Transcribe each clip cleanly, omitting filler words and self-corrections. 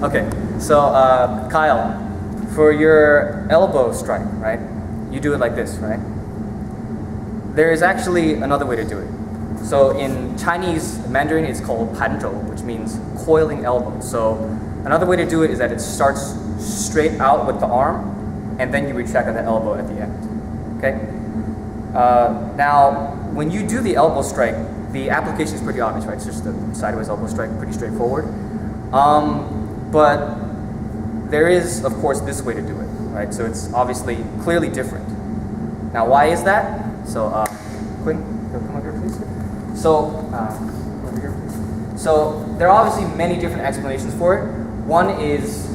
Okay, so Kyle, for your elbow strike, right? You do it like this, right? There is actually another way to do it. So in Chinese Mandarin, it's called panzhou, which means coiling elbow. So another way to do it is that it starts straight out with the arm, and then you retract on the elbow at the end. Okay. Now, when you do the elbow strike, the application is pretty obvious, right? It's just a sideways elbow strike, pretty straightforward. But there is, of course, this way to do it, right? So it's obviously clearly different. Now, why is that? So, Quinn, come over here, please. So, over here, please. So there are obviously many different explanations for it. One is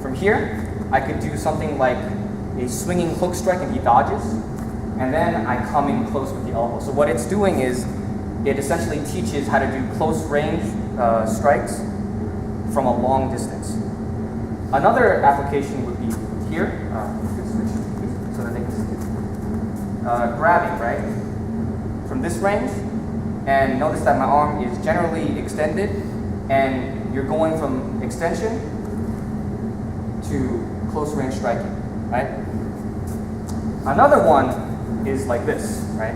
from here, I could do something like a swinging hook strike and he dodges, and then I come in close with the elbow. So what it's doing is it essentially teaches how to do close range strikes from a long distance. Another application would be here. So that they can see. Grabbing, right? From this range, and notice that my arm is generally extended, and you're going from extension to close range striking, right? Another one is like this, right?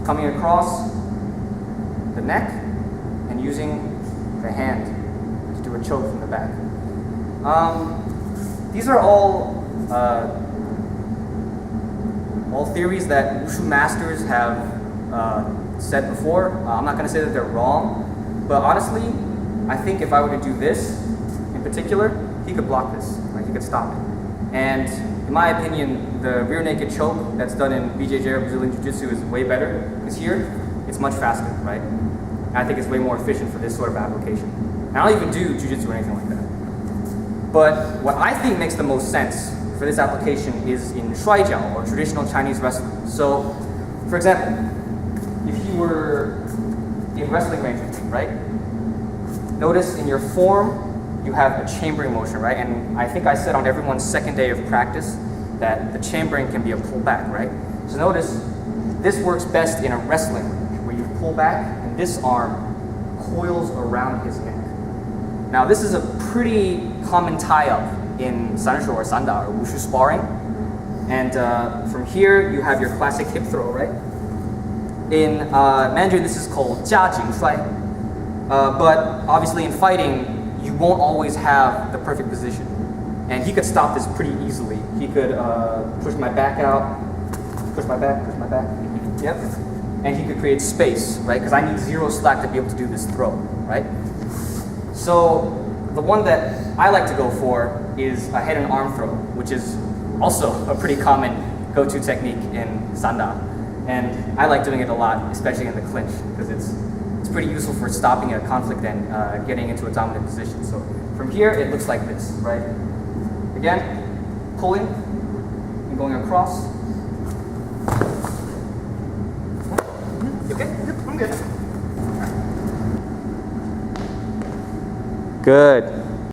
Coming across the neck and using the hand to do a choke from the back. These are all theories that Wushu masters have said before. I'm not going to say that they're wrong, but honestly, I think if I were to do this in particular, he could block this, right? He could stop it. And in my opinion, the rear naked choke that's done in BJJ or Brazilian Jiu-Jitsu is way better, because here, it's much faster, right? And I think it's way more efficient for this sort of application. And I don't even do Jiu-Jitsu or anything like that. But what I think makes the most sense for this application is in shuaijiao, or traditional Chinese wrestling. So, for example, if you were in wrestling range with me, right? Notice in your form, you have a chambering motion, right? And I think I said on everyone's second day of practice that the chambering can be a pullback, right? So notice, this works best in a wrestling range, where you pull back and this arm coils around his neck. Now, this is a pretty common tie-up in Sanshu or Sanda or Wushu sparring. And from here, you have your classic hip throw, right? In Mandarin, this is called jiajing shuai. But obviously in fighting, you won't always have the perfect position. And he could stop this pretty easily. He could push my back out, push my back, yep. And he could create space, right? Because I need zero slack to be able to do this throw, right? So the one that I like to go for is a head and arm throw, which is also a pretty common go-to technique in Sanda. And I like doing it a lot, especially in the clinch, because it's pretty useful for stopping a conflict and getting into a dominant position. So from here, it looks like this, right? Again, pulling and going across. You okay? Yep, I'm good. Good.